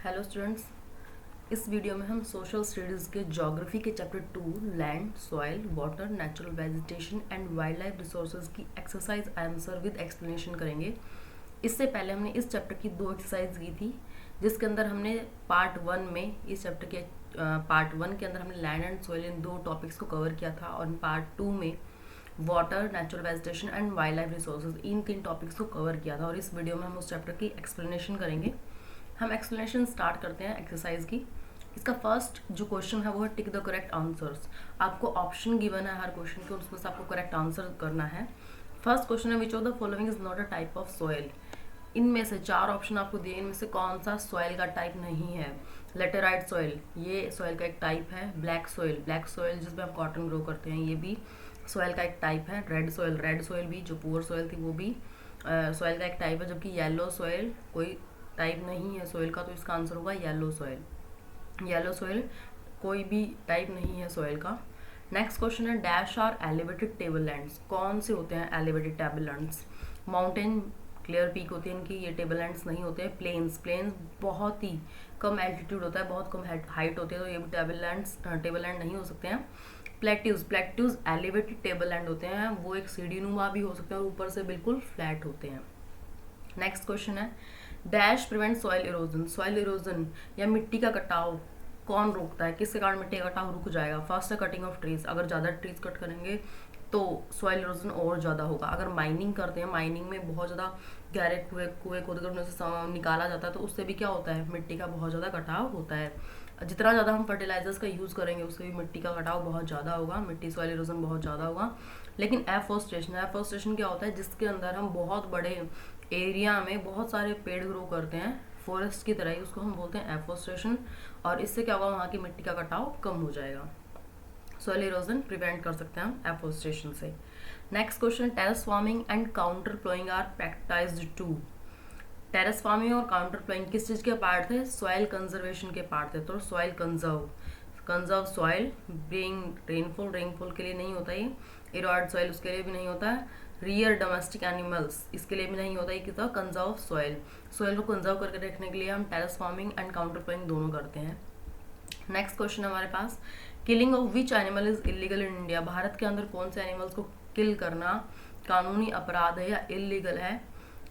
Hello students, इस video में हम सोशल स्टडीज़ के ज्योग्राफी के chapter 2 land, soil, water, natural vegetation and wild life resources की एक्सरसाइज आंसर विद एक्सप्लेनेशन करेंगे। इससे पहले हमने इस चैप्टर की 2 एक्सरसाइज की थी, जिसके अंदर हमने पार्ट 1 में इस चैप्टर के पार्ट 1 के अंदर हमने land and soil in 2 topics को कवर किया था और पार्ट 2 में water, natural vegetation and wild life resources in 3 topics को कवर किया था। और इस वीडियो में हम उस चैप्टर की एक्सप्लेनेशन करेंगे। हम एक्सप्लेनेशन स्टार्ट करते हैं एक्सरसाइज की। इसका फर्स्ट जो क्वेश्चन है वो है टिक द करेक्ट आंसर्स। आपको ऑप्शन गिवन है हर क्वेश्चन के, उसमें से आपको करेक्ट आंसर करना है। फर्स्ट क्वेश्चन है which of the following is not a type of soil. इनमें से 4 ऑप्शन आपको दिए, इनमें से कौन सा सॉइल का टाइप नहीं है। लेटेराइट सॉइल, ये सॉइल का एक टाइप है। ब्लैक सॉइल जिसमें हम कॉटन ग्रो करते हैं, ये भी सॉइल का एक टाइप है। रेड सॉइल भी, जो पुअर सॉइल थी वो भी सॉइल का एक टाइप है। जबकि येलो सॉइल कोई टाइप नहीं है सॉइल का, तो इसका आंसर होगा येलो सॉइल कोई भी टाइप नहीं है सॉइल का। नेक्स्ट क्वेश्चन है dash are elevated table lands. कौन से होते हैं elevated table lands? Mountain clear peak होती है इनकी, ये टेबल लैंड्स नहीं होते हैं। प्लेन्स बहुत ही कम एल्टीट्यूड होता है, बहुत कम हाइट होती है, तो ये भी टेबल लैंड नहीं हो सकते हैं। प्लेट्यूज एलिवेटेड टेबल लैंड होते हैं, वो एक सीढ़ी नुमा भी हो सकते हैं और ऊपर से बिल्कुल फ्लैट होते हैं। नेक्स्ट क्वेश्चन है डैश प्रिवेंट सॉइल इरोजन या मिट्टी का कटाव कौन रोकता है? किसके कारण मिट्टी का कटाव रुक जाएगा? फर्स्ट है कटिंग ऑफ ट्रीज। अगर ज़्यादा ट्रीज कट करेंगे तो सॉइल इरोजन और ज़्यादा होगा। अगर माइनिंग करते हैं, माइनिंग में बहुत ज़्यादा गहरे कुएं खोदकर उनमें से निकाला जाता है, तो उससे भी क्या होता है, मिट्टी का बहुत ज़्यादा कटाव होता है। जितना ज़्यादा हम फर्टिलाइजर्स का यूज़ करेंगे उससे भी मिट्टी का कटाव बहुत ज़्यादा होगा, मिट्टी सॉइल इरोजन बहुत ज़्यादा होगा। लेकिन एफॉरेस्टेशन क्या होता है, जिसके अंदर हम बहुत बड़े एरिया में बहुत सारे पेड़ ग्रो करते हैं फॉरेस्ट की तरह ही, उसको हम बोलते हैं एफॉरेस्टेशन। और इससे क्या होगा, वहाँ की मिट्टी का कटाव कम हो जाएगा। सॉइल इरोजन प्रिवेंट कर सकते हैं हम एफॉरेस्टेशन से। Next question terrace farming and contour ploughing are practised to. Terrace farming और काउंटर प्लोइंग किस चीज़ के पार्ट थे? सॉइल कंजर्वेशन के पार्ट थे। तो soil conserve soil, bring rainfall के लिए नहीं होता ये। इरोड सॉइल उसके लिए भी नहीं होता है। रियर डोमेस्टिक एनिमल्स इसके लिए भी नहीं होता है। कितना कंजर्व सॉइल को कंजर्व करके रखने के लिए हम terrace farming and contour ploughing दोनों करते हैं। नेक्स्ट क्वेश्चन हमारे पास killing of which animal is illegal in India. Bharat के अंदर कौन से एनिमल्स को किल करना कानूनी अपराध है या इलीगल है?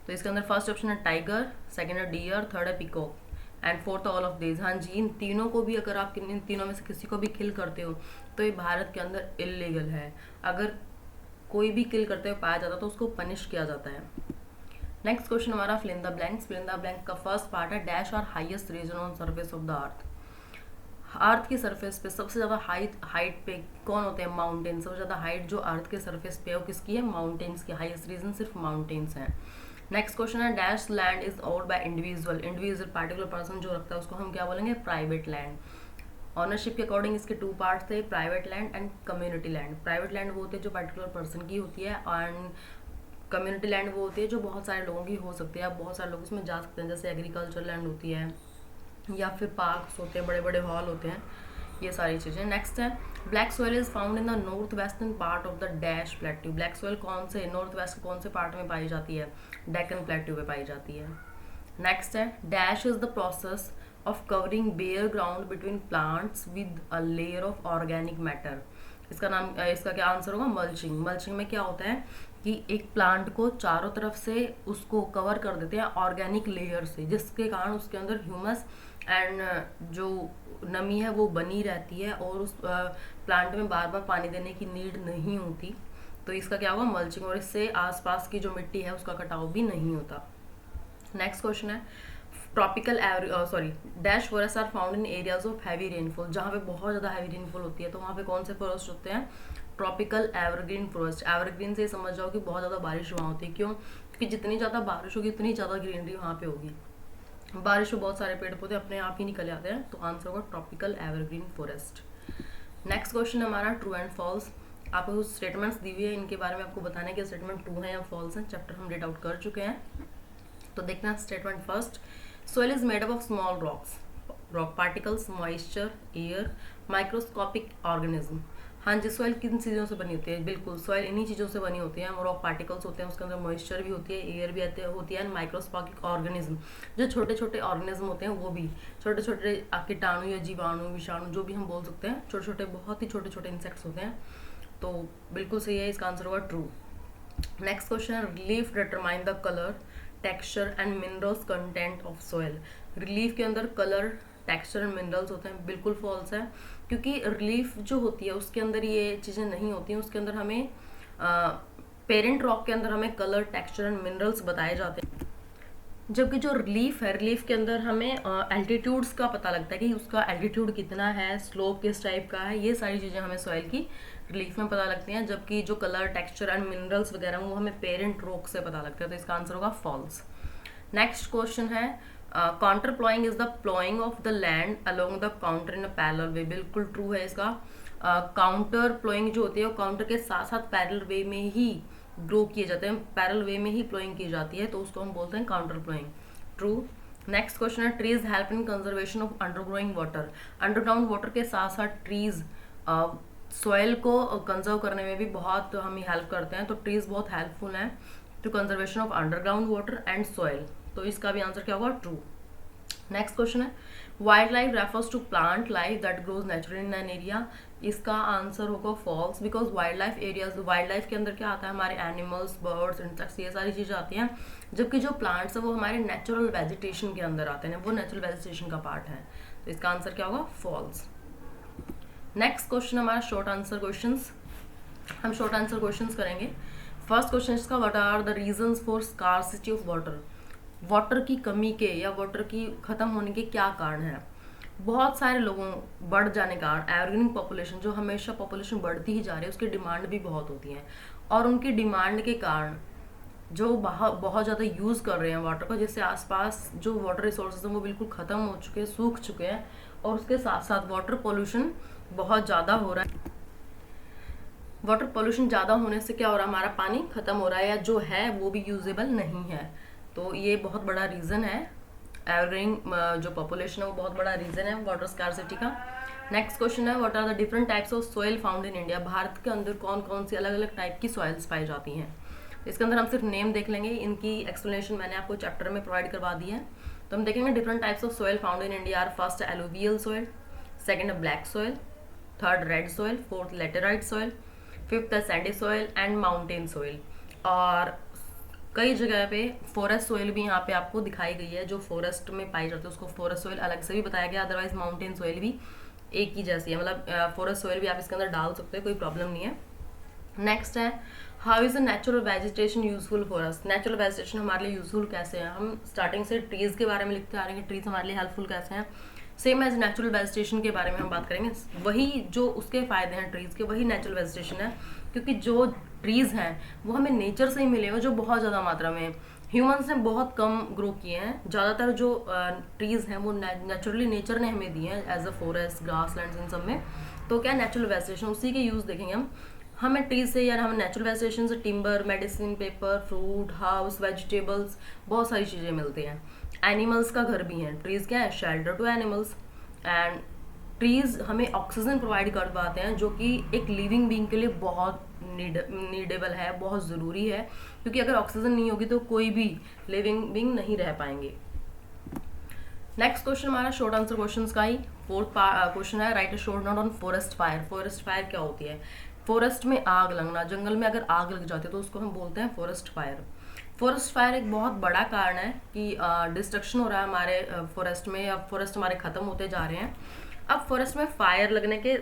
तो इसके अंदर फर्स्ट ऑप्शन है टाइगर, सेकंड है डियर, थर्ड है peacock and fourth all of this. हाँ जी, इन तीनों को भी अगर आप इन तीनों में से किसी को भी किल करते हो तो ये भारत के अंदर इलीगल है। अगर कोई भी किल करते हुए पाया जाता है तो उसको पनिश किया जाता है। नेक्स्ट क्वेश्चन हमारा फिल इन द ब्लैंक्स का फर्स्ट पार्ट है dash are highest region on surface of the earth की सरफेस पे सबसे ज़्यादा हाइट पे कौन होते हैं? माउंटेन। सबसे ज़्यादा हाइट जो अर्थ के सरफेस पे है वो किसकी है? माउंटेन्स की। हाईएस्ट रीजन सिर्फ माउंटेन्स हैं। नेक्स्ट क्वेश्चन है dash land is owned by individual particular person जो रखता है उसको हम क्या बोलेंगे? Private land. ऑनरशिप के अकॉर्डिंग इसके 2 पार्ट्स थे, private land and community land. Private land वो होती है जो पर्टिकुलर पर्सन की होती है, एंड कम्युनिटी लैंड वो होती है जो बहुत सारे लोगों की हो सकती है। आप बहुत सारे लोग उसमें जा सकते हैं, जैसे एग्रीकल्चर लैंड होती है या फिर पार्क्स होते हैं, बड़े बड़े हॉल होते हैं, ये सारी चीज़ें। नेक्स्ट है black soil is found in the north western part of the dash plateau. Black soil कौन से नॉर्थ वेस्ट के कौन से पार्ट में पाई जाती है? डेक्कन प्लेट्यू में पाई जाती है। नेक्स्ट है dash is the process of covering bare ground between plants with a layer of organic matter. इसका क्या आंसर होगा? मल्चिंग में क्या होता है कि एक प्लांट को चारों तरफ से उसको कवर कर देते हैं ऑर्गेनिक लेयर से, जिसके कारण उसके अंदर ह्यूमस एंड जो नमी है वो बनी रहती है और उस प्लांट में बार बार पानी देने की नीड नहीं होती। तो इसका क्या होगा? मल्चिंग। और इससे आसपास की जो मिट्टी है उसका कटाव भी नहीं होता। नेक्स्ट क्वेश्चन है dash forest are found in areas of heavy rainfall. जहाँ पे बहुत ज़्यादा हैवी रेनफॉल होती है तो वहाँ पे कौन से फॉरेस्ट होते हैं? Tropical evergreen forest. एवरग्रीन से समझ जाओ कि बहुत ज़्यादा बारिश वहाँ होती है। क्यों? क्योंकि जितनी ज़्यादा बारिश होगी उतनी ज़्यादा ग्रीनरी वहाँ पे होगी। बारिश में बहुत सारे पेड़ पौधे अपने आप ही निकल आते हैं, तो आंसर होगा tropical evergreen forest. Next question हमारा ट्रू एंड फॉल्स। आपको कुछ स्टेटमेंट्स दी हुई है, इनके बारे में आपको बताना है कि स्टेटमेंट ट्रू है या फॉल्स है। चैप्टर हम रीड आउट कर चुके हैं, तो देखना statement first. Soil is made up of small rock particles, moisture, air, microscopic organism. हाँ जी, सॉइल किन चीज़ों से बनी होती है? बिल्कुल, सॉइल इन्हीं चीज़ों से बनी होती है। रॉक पार्टिकल्स होते हैं, उसके अंदर मॉइस्चर भी होती है, एयर भी होती है एंड माइक्रोस्कोपिक ऑर्गेनिज्म, जो छोटे छोटे ऑर्गेनिज्म होते हैं वो भी छोटे छोटे कीटाणु या जीवाणु विषाणु जो भी हम बोल सकते हैं, छोटे छोटे बहुत ही छोटे छोटे इंसेक्ट्स होते हैं। तो बिल्कुल सही है, इसका आंसर होगा ट्रू। नेक्स्ट क्वेश्चन है, relief determine the colour texture and minerals content of soil. Relief के अंदर कलर टेक्सचर एंड मिनरल्स होते हैं, बिल्कुल फॉल्स है, क्योंकि रिलीफ जो होती है उसके अंदर ये चीज़ें नहीं होती हैं। उसके अंदर हमें पेरेंट रॉक के अंदर हमें कलर टेक्सचर एंड मिनरल्स बताए जाते हैं, जबकि जो रिलीफ है, रिलीफ के अंदर हमें एल्टीट्यूड्स का पता लगता है कि उसका एल्टीट्यूड कितना है, स्लोप किस टाइप का है, ये सारी चीज़ें हमें सॉइल की रिलीफ में पता लगती हैं। जबकि जो कलर टेक्सचर एंड मिनरल्स वगैरह वो हमें पेरेंट रॉक से पता लगता है। तो इसका आंसर होगा फॉल्स। नेक्स्ट क्वेश्चन है, contour ploughing is the ploughing of the land along the contour in a parallel way. बिल्कुल ट्रू है इसका। काउंटर प्लॉइंग जो होती है वो काउंटर के साथ साथ पैरेलल वे में ही ग्रो किए जाते हैं, पैरेलल वे में ही प्लॉइंग की जाती है, तो उसको हम बोलते हैं contour ploughing. True. Next question है, trees help in conservation of undergrowing water. Underground water के साथ साथ ट्रीज सॉइल को कंजर्व करने में भी बहुत हमें हेल्प करते हैं, तो ट्रीज बहुत हेल्पफुल हैं to conservation of underground water and soil. तो इसका भी आंसर क्या होगा? ट्रू। नेक्स्ट क्वेश्चन है, wild life refers to plant life that grows naturally in an area. इसका आंसर होगा false, because wild life areas, wild life के अंदर क्या आता है, हमारे एनिमल्स, बर्ड्स, इंसेक्ट्स, ये सारी चीज़ें आती हैं, जबकि जो प्लांट्स है वो हमारे नेचुरल वेजिटेशन के अंदर आते हैं, वो नेचुरल वेजिटेशन का पार्ट है। तो इसका आंसर क्या होगा? फॉल्स। नेक्स्ट क्वेश्चन हमारा शॉर्ट आंसर क्वेश्चंस। हम शॉर्ट आंसर क्वेश्चंस करेंगे। फर्स्ट क्वेश्चन इसका, what are the reasons for scarcity of water. Water की कमी के या वाटर की खत्म होने के क्या कारण हैं? बहुत सारे लोगों बढ़ जाने का, एवरग्रीन पॉपुलेशन, जो हमेशा पॉपुलेशन बढ़ती ही जा रही है, उसकी डिमांड भी बहुत होती है, और उनकी डिमांड के कारण जो बहुत ज़्यादा यूज़ कर रहे हैं वाटर को, जिससे आसपास जो वाटर रिसोर्सेज हैं वो बिल्कुल ख़त्म हो चुके हैं, सूख चुके हैं, और उसके साथ साथ वाटर पोल्यूशन बहुत ज़्यादा हो रहा है। वाटर पोल्यूशन ज़्यादा होने से क्या हो रहा है, हमारा पानी ख़त्म हो रहा है, या जो है वो भी यूजेबल नहीं है। तो ये बहुत बड़ा रीज़न है, एवरग्रीन जो पॉपुलेशन है वो बहुत बड़ा रीज़न है वाटर स्कार्सिटी का। नेक्स्ट क्वेश्चन है, what are the different types of soil found in India. Bharat के अंदर कौन कौन सी अलग अलग टाइप की सॉइल्स पाई जाती हैं? इसके अंदर हम सिर्फ नेम देख लेंगे, इनकी एक्सप्लेनेशन मैंने आपको चैप्टर में प्रोवाइड करवा दी है। तो हम देखेंगे different types of soil found in India are, first alluvial soil, second है black soil, third red soil, fourth laterite soil, fifth है sandy soil and mountain soil. और कई जगह पे फॉरेस्ट सॉइल भी यहाँ पे आपको दिखाई गई है, जो फॉरेस्ट में पाई जाती है उसको फॉरेस्ट सॉइल अलग से भी बताया गया, अदरवाइज माउंटेन सॉइल भी एक ही जैसी है, मतलब फॉरेस्ट सॉइल भी आप इसके अंदर डाल सकते हैं, कोई प्रॉब्लम नहीं है। नेक्स्ट है, how is the natural vegetation useful for us. Natural vegetation हमारे लिए यूजफुल कैसे है? हम स्टार्टिंग से ट्रीज के बारे में लिखते आ रहे हैं, ट्रीज हमारे लिए हेल्पफुल कैसे हैं। सेम एज नेचुरल वेजिटेशन के बारे में हम बात करेंगे, वही जो उसके फायदे हैं ट्रीज के, वही नेचुरल वेजिटेशन है, क्योंकि जो ट्रीज हैं वो हमें नेचर से ही मिले हुए, जो बहुत ज़्यादा मात्रा में ह्यूमंस ने बहुत कम ग्रो किए हैं। ज़्यादातर जो ट्रीज हैं वो नेचुरली नेचर ने हमें दिए हैं, as a forest, grass land, इन सब में। तो क्या नेचुरल वेजिटेशन, उसी के यूज़ देखेंगे हम। हमें ट्रीज से या हम नेचुरल वेजिटेशन से timber, medicine, paper, fruit, house, vegetables, बहुत सारी चीज़ें मिलती हैं। एनिमल्स का घर भी है, ट्रीज क्या है? Shelter to animals. And trees हमें ऑक्सीजन प्रोवाइड कर पाते हैं, जो कि एक लिविंग बीइंग के लिए बहुत नीडेबल है, बहुत ज़रूरी है, क्योंकि अगर ऑक्सीजन नहीं होगी तो कोई भी लिविंग बीइंग नहीं रह पाएंगे। नेक्स्ट क्वेश्चन हमारा शॉर्ट आंसर क्वेश्चन का ही फोर्थ क्वेश्चन है, right a short note on forest fire. Forest fire क्या होती है? फॉरेस्ट में आग लगना, जंगल में अगर आग लग जाती है तो उसको हम बोलते हैं फॉरेस्ट फायर। फॉरेस्ट फायर एक बहुत बड़ा कारण है कि डिस्ट्रक्शन हो रहा है हमारे फॉरेस्ट में, अब फॉरेस्ट हमारे ख़त्म होते जा रहे हैं। अब फॉरेस्ट में फायर लगने के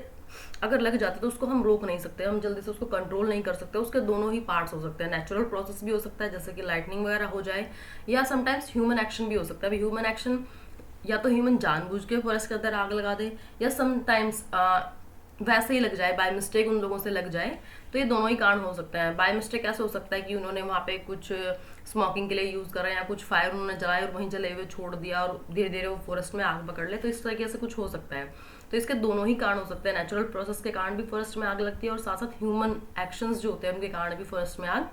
अगर लग जाते तो उसको हम रोक नहीं सकते, हम जल्दी से उसको कंट्रोल नहीं कर सकते। उसके दोनों ही पार्ट्स हो सकते हैं, नेचुरल प्रोसेस भी हो सकता है जैसे कि लाइटनिंग वगैरह हो जाए, या समटाइम्स ह्यूमन एक्शन भी हो सकता है। ह्यूमन एक्शन या तो ह्यूमन जानबूझ के फॉरेस्ट के अंदर आग लगा दे, या समटाइम्स वैसे ही लग जाए, बाय मिस्टेक उन लोगों से लग जाए। तो ये दोनों ही कारण हो सकता है। बाय मिस्टेक ऐसे हो सकता है कि उन्होंने वहाँ पे कुछ स्मोकिंग के लिए यूज़ कर रहे हैं, या कुछ फायर उन्होंने जलाए और वहीं जले हुए छोड़ दिया और धीरे धीरे वो फॉरेस्ट में आग पकड़ ले, तो इस तरीके से कुछ हो सकता है। तो इसके दोनों ही कारण हो सकते हैं, नेचुरल प्रोसेस के कारण भी फॉरेस्ट में आग लगती है, और साथ साथ ह्यूमन एक्शंस जो होते हैं उनके कारण भी फॉरेस्ट में आग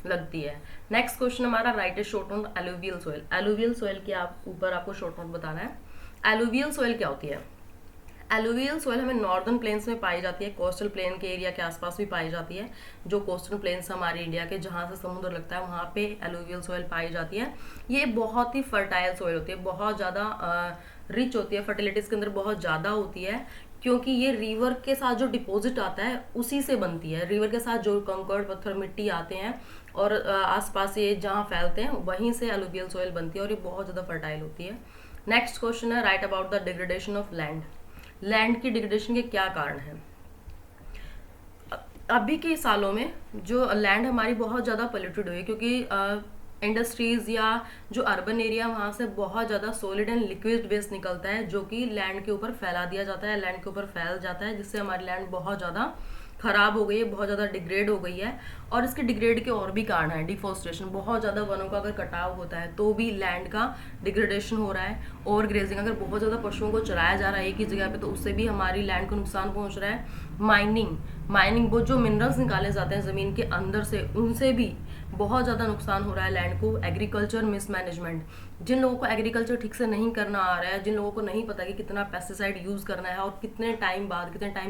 लगती है। नेक्स्ट क्वेश्चन हमारा, राइट ए short note alluvial soil. Alluvial soil के ऊपर आपको शॉर्ट नोट बताना है। एलुवियल सॉइल क्या होती है? एलुवियल सॉइल हमें नॉर्दर्न प्लेन्स में पाई जाती है, कोस्टल प्लेन के एरिया के आसपास भी पाई जाती है। जो कोस्टल प्लेन्स हमारे इंडिया के जहाँ से समुद्र लगता है वहाँ पे एलुवियल सॉइल पाई जाती है। ये बहुत ही फर्टाइल सॉइल होती है, बहुत ज़्यादा रिच होती है, फर्टिलिटीज़ के अंदर बहुत ज़्यादा होती है, क्योंकि ये रिवर के साथ जो डिपॉजिट आता है उसी से बनती है। रिवर के साथ जो कंकड़ पत्थर मिट्टी आते हैं और आसपास ये जहाँ फैलते हैं वहीं से एलुवियल सॉइल बनती है और ये बहुत ज़्यादा फर्टाइल होती है। नेक्स्ट क्वेश्चन है, right about the degradation of land. Land की डिग्रेडेशन के क्या कारण हैं? अभी के सालों में जो लैंड हमारी बहुत ज़्यादा पोल्यूटेड हुई है, क्योंकि इंडस्ट्रीज या जो अर्बन एरिया वहाँ से बहुत ज़्यादा सॉलिड एंड लिक्विड वेस्ट निकलता है जो कि लैंड के ऊपर फैला दिया जाता है, लैंड के ऊपर फैल जाता है, जिससे हमारी लैंड बहुत ज़्यादा खराब हो गई है, बहुत ज़्यादा डिग्रेड हो गई है। और इसके डिग्रेड के और भी कारण है, डिफॉरेस्टेशन, बहुत ज़्यादा वनों का अगर कटाव होता है तो भी लैंड का डिग्रेडेशन हो रहा है। ओवर ग्रेजिंग, अगर बहुत ज़्यादा पशुओं को चराया जा रहा है एक ही जगह पे तो उससे भी हमारी लैंड को नुकसान पहुंच रहा है। माइनिंग वो जो मिनरल्स निकाले जाते हैं ज़मीन के अंदर से, उनसे भी बहुत ज़्यादा नुकसान हो रहा है लैंड को। एग्रीकल्चर मिसमैनेजमेंट, जिन लोगों को एग्रीकल्चर ठीक से नहीं करना आ रहा है, जिन लोगों को नहीं पता कि कितना पेस्टिसाइड यूज़ करना है और कितने टाइम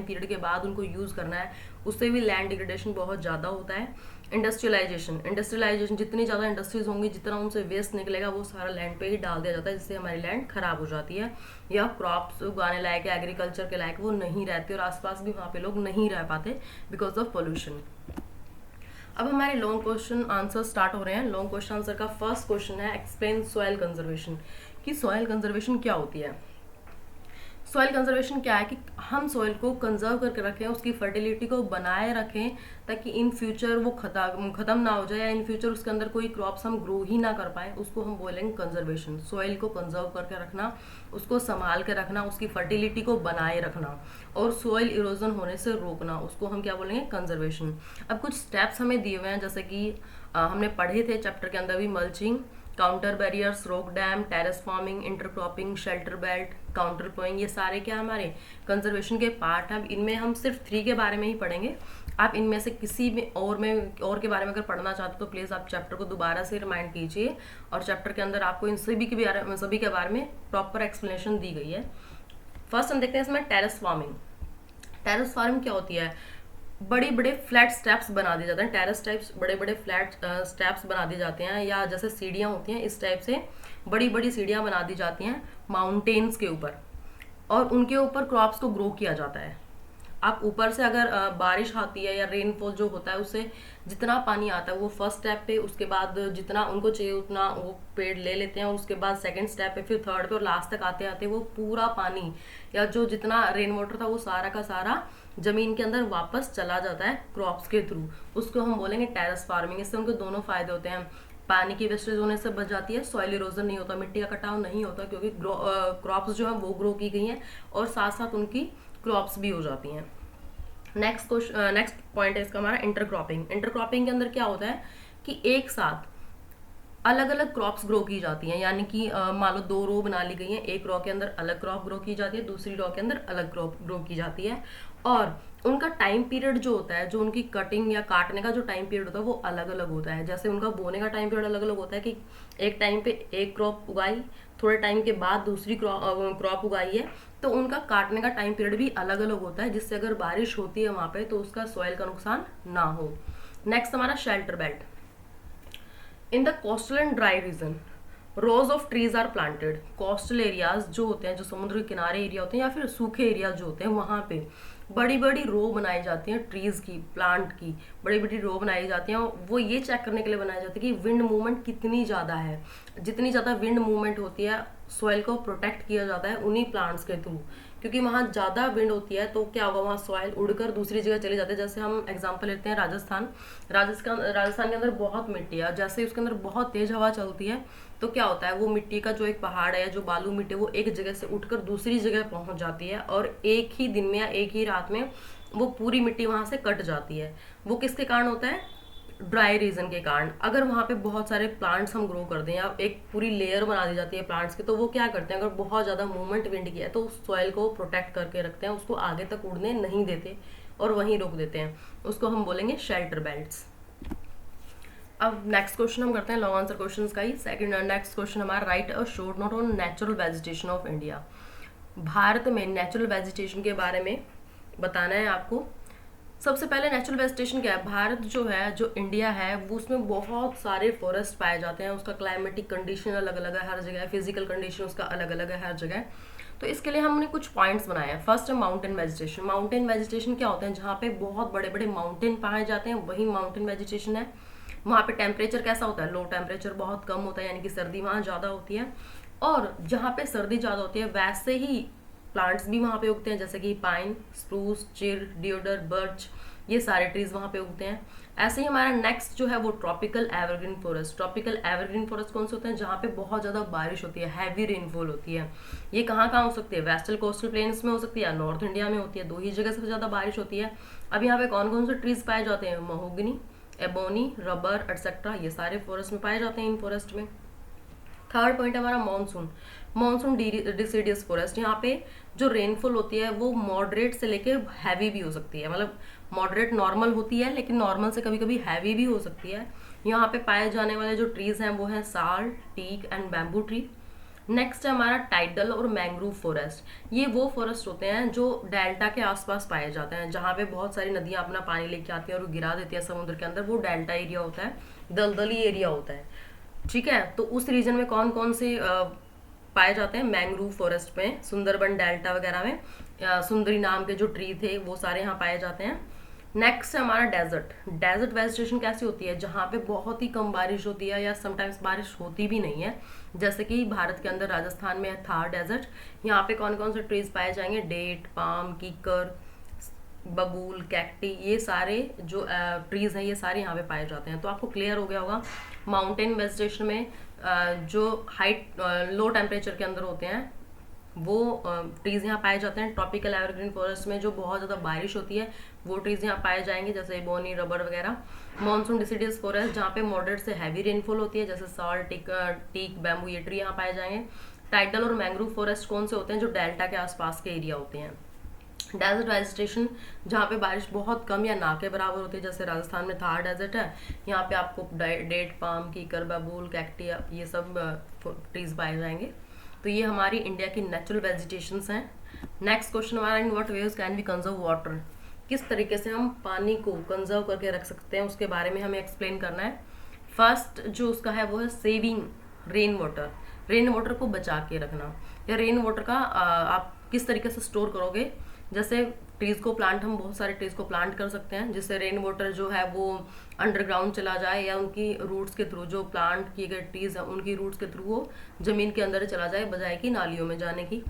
पीरियड के बाद उनको यूज़ करना है, उससे भी लैंड डिग्रेडेशन बहुत ज़्यादा होता है। इंडस्ट्रियलाइजेशन, जितनी ज़्यादा इंडस्ट्रीज होंगी जितना उनसे वेस्ट निकलेगा वो सारा लैंड पे ही डाल दिया जाता है, जिससे हमारी लैंड खराब हो जाती है या क्रॉप्स उगाने लायक या एग्रीकल्चर के लायक वो नहीं रहते और आसपास भी वहाँ पे लोग नहीं रह पाते बिकॉज ऑफ पोल्यूशन। अब हमारे लॉन्ग क्वेश्चन आंसर स्टार्ट हो रहे हैं। लॉन्ग क्वेश्चन आंसर का फर्स्ट क्वेश्चन है, एक्सप्लेन सॉइल कंजर्वेशन, कि सॉइल कंजर्वेशन क्या होती है। सॉइल कंजर्वेशन क्या है कि हम सॉइल को कंजर्व करके रखें, उसकी फर्टिलिटी को बनाए रखें ताकि इन फ्यूचर वो खत्म ना हो जाए या इन फ्यूचर उसके अंदर कोई क्रॉप्स हम ग्रो ही ना कर पाए, उसको हम बोलेंगे कंजर्वेशन। सॉइल को कंजर्व करके रखना, उसको संभाल के रखना, उसकी फर्टिलिटी को बनाए रखना और सॉइल इरोजन होने से रोकना, उसको हम क्या बोलेंगे, कंजर्वेशन। अब कुछ स्टेप्स हमें दिए हुए हैं, जैसे कि हमने पढ़े थे चैप्टर के अंदर भी, mulching, counter barriers, rock dam, terrace farming, intercropping, shelter belt, counter ploughing, ये सारे क्या हमारे कंजर्वेशन के पार्ट हैं। इनमें हम सिर्फ 3 के बारे में ही पढ़ेंगे। आप इनमें से किसी में और के बारे में अगर पढ़ना चाहते हो तो प्लीज़ आप चैप्टर को दोबारा से रिमाइंड कीजिए और चैप्टर के अंदर आपको इन सभी के बारे में प्रॉपर एक्सप्लेनेशन दी गई है। फर्स्ट हम देखते हैं इसमें टेरेस फार्मिंग। टेरेस फार्मिंग क्या होती है? बड़े बड़े फ्लैट स्टेप्स बना दिए जाते हैं, टेरेस टाइप्स, बड़े बड़े फ्लैट स्टेप्स बना दिए जाते हैं, या जैसे सीढ़ियाँ होती हैं इस टाइप से बड़ी बड़ी सीढ़ियाँ बना दी जाती हैं माउंटेन्स के ऊपर और उनके ऊपर क्रॉप्स को ग्रो किया जाता है। आप ऊपर से अगर बारिश आती है या रेनफॉल जो होता है उससे जितना पानी आता है वो फर्स्ट स्टेप पे, उसके बाद जितना उनको चाहिए उतना वो पेड़ ले लेते हैं और उसके बाद सेकंड स्टेप पे, फिर थर्ड पे और लास्ट तक आते आते वो पूरा पानी या जो जितना रेन वाटर था वो सारा का सारा जमीन के अंदर वापस चला जाता है क्रॉप्स के थ्रू। उसको हम बोलेंगे टेरेस फार्मिंग। इससे उनको दोनों फायदे होते हैं, पानी की वेस्टेज होने से बच जाती है, सॉइल इरोजन नहीं होता, मिट्टी का कटाव नहीं होता क्योंकि क्रॉप्स जो है वो ग्रो की गई हैं और साथ साथ उनकी क्रॉप्स भी हो जाती हैं। नेक्स्ट पॉइंट है इसका हमारा इंटरक्रॉपिंग। इंटरक्रॉपिंग के अंदर क्या होता है कि एक साथ अलग अलग क्रॉप्स ग्रो की जाती हैं, यानी कि मान लो 2 रो बना ली गई हैं, एक रो के अंदर अलग क्रॉप ग्रो की जाती है, दूसरी रो के अंदर अलग क्रॉप ग्रो की जाती है और उनका टाइम पीरियड जो होता है, जो उनकी कटिंग या काटने का जो टाइम पीरियड होता है वो अलग अलग होता है। जैसे उनका बोने का टाइम पीरियड अलग अलग होता है कि एक टाइम पे एक क्रॉप उगाई, थोड़े टाइम के बाद दूसरी क्रॉप उगाई है, तो उनका काटने का टाइम पीरियड भी अलग अलग होता है, जिससे अगर बारिश होती है वहाँ पे तो उसका सॉइल का नुकसान ना हो। नेक्स्ट हमारा shelter belt. In the coastal and dry region rows of trees are planted. Coastal areas जो होते हैं, जो समुद्र के किनारे एरिया होते हैं या फिर सूखे एरिया जो होते हैं, वहाँ पे बड़ी बड़ी रो बनाई जाती हैं ट्रीज की, प्लांट की बड़ी बड़ी रो बनाई जाती हैं। वो ये चेक करने के लिए बनाई जाती है कि विंड मूवमेंट कितनी ज़्यादा है। जितनी ज़्यादा विंड मूवमेंट होती है सॉइल को प्रोटेक्ट किया जाता है उन्हीं प्लांट्स के थ्रू, क्योंकि वहाँ ज़्यादा विंड होती है तो क्या होगा, वहाँ सॉइल उड़कर दूसरी जगह चले जाते हैं। जैसे हम एग्जांपल लेते हैं राजस्थान के अंदर बहुत मिट्टी है, जैसे उसके अंदर बहुत तेज़ हवा चलती है तो क्या होता है, वो मिट्टी का जो एक पहाड़ है, जो बालू मिट्टी, वो एक जगह से उठकर दूसरी जगह पहुंच जाती है और एक ही दिन में या एक ही रात में वो पूरी मिट्टी वहां से कट जाती है। वो किसके कारण होता है? ड्राई रीजन के कारण। अगर वहाँ पे बहुत सारे प्लांट्स हम ग्रो कर दें या एक पूरी लेयर बना दी जाती है प्लांट्स की, तो वो क्या करते हैं, अगर बहुत ज़्यादा मूवमेंट विंड की है तो उस सॉइल को प्रोटेक्ट करके रखते हैं, उसको आगे तक उड़ने नहीं देते और वहीं रोक देते हैं। उसको हम बोलेंगे शेल्टर बेल्ट्स। अब नेक्स्ट क्वेश्चन हम करते हैं लॉन्ग आंसर क्वेश्चंस का ही। नेक्स्ट क्वेश्चन हमारा, right a short note on natural vegetation of India. Bharat में नेचुरल वेजिटेशन के बारे में बताना है आपको। सबसे पहले नेचुरल वेजिटेशन क्या है। भारत जो है, जो इंडिया है, वो उसमें बहुत सारे फॉरेस्ट पाए जाते हैं। उसका क्लाइमेटिक कंडीशन अलग अलग है हर जगह, फिजिकल कंडीशन उसका अलग अलग है हर जगह। तो इसके लिए हमने कुछ पॉइंट्स बनाए हैं। फर्स्ट है माउंटेन वेजिटेशन। माउंटेन वेजिटेशन क्या होते हैं, जहाँ पे बहुत बड़े बड़े माउंटेन पाए जाते हैं, वही माउंटेन वेजिटेशन है। वहाँ पे टेम्परेचर कैसा होता है, लो टेम्परेचर बहुत कम होता है, यानी कि सर्दी वहाँ ज़्यादा होती है। और जहाँ पे सर्दी ज़्यादा होती है वैसे ही प्लांट्स भी वहाँ पे उगते हैं, जैसे कि पाइन, स्प्रूस, चिर, डियोडर, बर्च, ये सारे ट्रीज वहाँ पे उगते हैं। ऐसे ही हमारा नेक्स्ट जो है वो tropical evergreen forest. Tropical evergreen forest कौन से होते हैं, जहाँ पे बहुत ज़्यादा बारिश होती है, हैवी रेनफॉल होती है। ये कहाँ कहाँ हो सकती है, वेस्टर्न कोस्टल प्लेन्स में हो सकती है या नॉर्थ इंडिया में होती है। दो ही जगह सबसे ज़्यादा बारिश होती है। अब यहाँ पे कौन कौन से ट्रीज पाए जाते हैं, महोगनी, एबोनी, रबर एटसेट्रा, ये सारे फॉरेस्ट में पाए जाते हैं इन फॉरेस्ट में। थर्ड पॉइंट हमारा मानसून। Monsoon deciduous forest. यहाँ पे जो रेनफॉल होती है वो मॉडरेट से लेके हैवी भी हो सकती है। मतलब मॉडरेट नॉर्मल होती है, लेकिन नॉर्मल से कभी कभी हैवी भी हो सकती है। यहाँ पे पाए जाने वाले जो ट्रीज हैं वो हैं sal, teak and bamboo tree. Next है हमारा टाइडल और मैंग्रोव फॉरेस्ट। ये वो फॉरेस्ट होते हैं जो डेल्टा के आसपास पाए जाते हैं, जहाँ पे बहुत सारी नदियाँ अपना पानी लेके आती हैं और गिरा देती है समुद्र के अंदर। वो डेल्टा एरिया होता है, दलदली एरिया होता है। ठीक है, तो उस रीजन में कौन कौन से पाए जाते हैं, मैंग्रोव फॉरेस्ट में, सुंदरबन डेल्टा वगैरह में सुंदरी नाम के जो ट्री थे वो सारे यहाँ पाए जाते हैं। नेक्स्ट है हमारा डेजर्ट। डेजर्ट वेजिटेशन कैसी होती है, जहाँ पे बहुत ही कम बारिश होती है या समटाइम्स बारिश होती भी नहीं है। जैसे कि भारत के अंदर राजस्थान में है थार डेजर्ट। यहाँ पे कौन कौन से ट्रीज पाए जाएंगे, डेट, पाम, कीकर, बबूल, कैक्टी, ये सारे जो ट्रीज हैं ये सारे यहाँ पे पाए जाते हैं। तो आपको क्लियर हो गया होगा माउंटेन वेजिटेशन में जो हाइट लो टेम्परेचर के अंदर होते हैं वो ट्रीज यहाँ पाए जाते हैं। ट्रॉपिकल एवरग्रीन फॉरेस्ट में जो बहुत ज़्यादा बारिश होती है वो ट्रीज यहाँ पाए जाएंगे, जैसे बोनी, रबर वगैरह। मानसून डिसीडियस फॉरेस्ट जहाँ पे मॉडरेट से हैवी रेनफॉल होती है, जैसे साल, टीक, बैम्बू, ये ट्री यहाँ पाए जाएंगे। टाइडल और मैंग्रोव फॉरेस्ट कौन से होते हैं, जो डेल्टा के आसपास के एरिया होते हैं। डेजर्ट वेजिटेशन जहाँ पे बारिश बहुत कम या ना के बराबर होती है, जैसे राजस्थान में थार डेजर्ट है, यहाँ पे आपको डेट, पाम, कीकर, बबूल, कैक्टिया, ये सब ट्रीज पाए जाएंगे। तो ये हमारी इंडिया की नेचुरल वेजिटेशंस हैं। नेक्स्ट क्वेश्चन हमारा, in what ways can we conserve water. किस तरीके से हम पानी को कंजर्व करके रख सकते हैं, उसके बारे में हमें एक्सप्लेन करना है। फर्स्ट जो उसका है वो है saving rain water. Rain water को बचा के रखना, या रेन वाटर का आप किस तरीके से स्टोर करोगे। जैसे ट्रीज को प्लांट, हम बहुत सारे ट्रीज को प्लांट कर सकते हैं जिससे रेन वाटर जो है वो अंडरग्राउंड चला जाए, या उनकी रूट्स के थ्रू, जो प्लांट किए गए ट्रीज हैं उनकी रूट्स के थ्रू वो जमीन के अंदर चला जाए, बजाय कि नालियों में जाने की।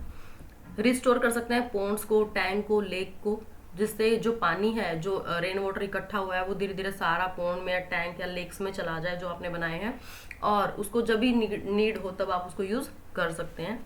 रिस्टोर कर सकते हैं पोन्ड्स को, टैंक को, लेक को, जिससे जो पानी है, जो रेन वाटर इकट्ठा हुआ है वो धीरे धीरे सारा पोन्ड में, टैंक या लेक्स में चला जाए जो आपने बनाए हैं, और उसको जब भी नीड हो तब आप उसको यूज कर सकते हैं।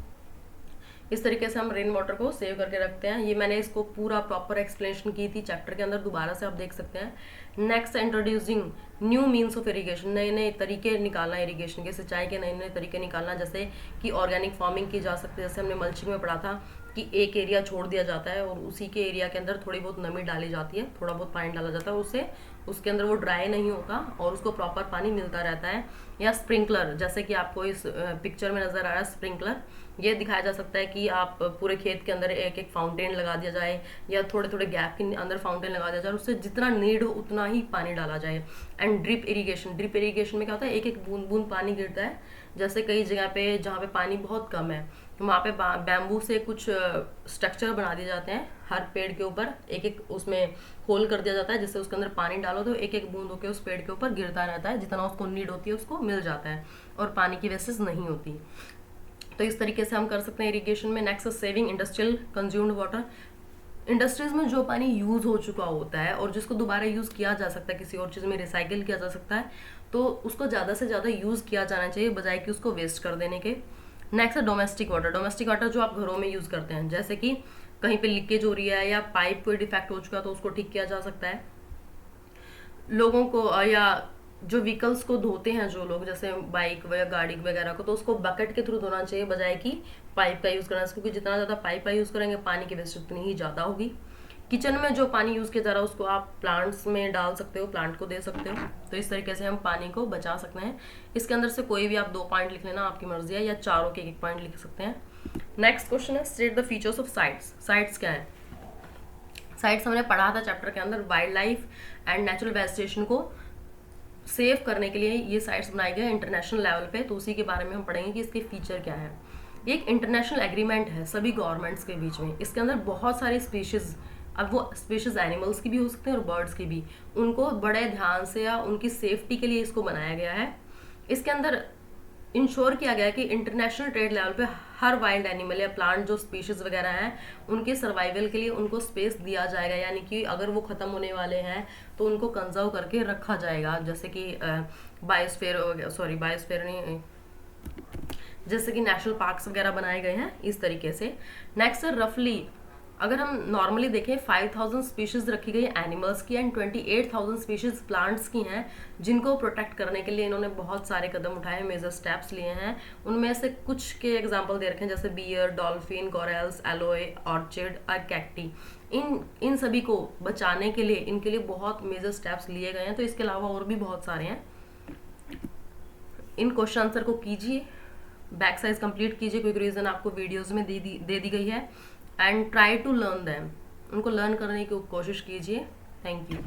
इस तरीके से हम रेन वाटर को सेव करके रखते हैं। ये मैंने इसको पूरा प्रॉपर एक्सप्लेनेशन की थी चैप्टर के अंदर, दोबारा से आप देख सकते हैं। Next, introducing new means of irrigation. नए नए तरीके निकालना इरीगेशन के, सिंचाई के नए नए तरीके निकालना, जैसे कि ऑर्गेनिक फार्मिंग की जा सकती है। जैसे हमने मल्चिंग में पढ़ा था कि एक एरिया छोड़ दिया जाता है और उसी के एरिया के अंदर थोड़ी बहुत नमी डाली जाती है, थोड़ा बहुत पानी डाला जाता है, उससे उसके अंदर वो ड्राई नहीं होता और उसको प्रॉपर पानी मिलता रहता है। या स्प्रिंकलर, जैसे कि आपको इस पिक्चर में नजर आ रहा है स्प्रिंकलर, ये दिखाया जा सकता है कि आप पूरे खेत के अंदर एक एक फाउंटेन लगा दिया जाए, या थोड़े थोड़े गैप के अंदर फाउंटेन लगा दिया जाए, उससे जितना नीड हो उतना ही पानी डाला जाए। And drip irrigation. Drip irrigation में क्या होता है, एक एक बूंद बूंद पानी गिरता है। जैसे कई जगह पे जहाँ पे पानी बहुत कम है वहाँ पे बैम्बू से कुछ स्ट्रक्चर बना दिए जाते हैं, हर पेड़ के ऊपर एक एक उसमें होल कर दिया जाता है, जिससे उसके अंदर पानी डालो तो एक एक बूंद होकर उस पेड़ के ऊपर गिरता रहता है, जितना उसको नीड होती है उसको मिल जाता है और पानी की वेस्टेज नहीं होती। तो इस तरीके से हम कर सकते हैं इरिगेशन में। Next, saving industrial consumed water. Industries में जो पानी यूज हो चुका होता है और जिसको दोबारा यूज किया जा सकता है, किसी और चीज में रिसाइकिल किया जा सकता है, तो उसको ज्यादा से ज्यादा यूज किया जाना चाहिए, बजाय कि उसको वेस्ट कर देने के। नेक्स्ट है डोमेस्टिक वाटर। डोमेस्टिक वाटर जो आप घरों में यूज करते हैं, जैसे कि कहीं पे लीकेज हो रही है या पाइप कोई डिफेक्ट हो चुका है तो उसको ठीक किया जा सकता है। लोगों को या जो व्हीकल्स को धोते हैं जो लोग, जैसे बाइक या गाड़ी वगैरह को, तो उसको बकेट के थ्रू धोना चाहिए, बजाय कि पाइप का यूज करना, क्योंकि जितना ज्यादा पाइप का यूज करेंगे पानी की वेस्टेज उतनी ही ज्यादा होगी। किचन में जो पानी यूज किया जा रहा है उसको आप प्लांट्स में डाल सकते हो, प्लांट को दे सकते हो। तो इस तरीके से हम पानी को बचा सकते हैं। इसके अंदर से कोई भी आप 2 पॉइंट लिख लेना, आपकी मर्जी है, या चारों के 1 पॉइंट लिख सकते हैं। नेक्स्ट क्वेश्चन है state the features of sites. Sites क्या है? साइट्स हमने पढ़ा था चैप्टर के अंदर, wild life and natural vegetation को सेव करने के लिए ये साइट्स बनाई गए इंटरनेशनल लेवल पे, तो उसी के बारे में हम पढ़ेंगे कि इसके फीचर क्या है। ये एक इंटरनेशनल एग्रीमेंट है सभी गवर्नमेंट्स के बीच में। इसके अंदर बहुत सारी स्पीशीज़, अब वो स्पीशीज़ एनिमल्स की भी हो सकते हैं और बर्ड्स की भी, उनको बड़े ध्यान से या उनकी सेफ्टी के लिए इसको बनाया गया है। इसके अंदर इंश्योर किया गया है कि इंटरनेशनल ट्रेड लेवल पे हर वाइल्ड एनिमल या प्लांट जो स्पीशीज वगैरह हैं उनके सर्वाइवल के लिए उनको स्पेस दिया जाएगा, यानी कि अगर वो ख़त्म होने वाले हैं तो उनको कंजर्व करके रखा जाएगा। जैसे कि बायोस्फीयर नहीं, जैसे कि नेशनल पार्क्स वगैरह बनाए गए हैं इस तरीके से। नेक्स्ट है रफली, अगर हम नॉर्मली देखें 5000 स्पीशीज रखी गई एनिमल्स की एंड 28,000 स्पीशीज प्लांट्स की हैं, जिनको प्रोटेक्ट करने के लिए इन्होंने बहुत सारे कदम उठाए, मेजर स्टेप्स लिए हैं। उनमें से कुछ के एग्जांपल दे रखे हैं, जैसे bear, dolphin, corals, aloe, orchid और कैक्टी। इन सभी को बचाने के लिए इनके लिए बहुत मेजर स्टेप्स लिए गए हैं। तो इसके अलावा और भी बहुत सारे हैं। इन क्वेश्चन आंसर को कीजिए, बैक साइज कंप्लीट कीजिए, कोई रीजन आपको वीडियोज में दे दी गई है, and try to learn them, उनको लर्न करने की कोशिश कीजिए। Thank you.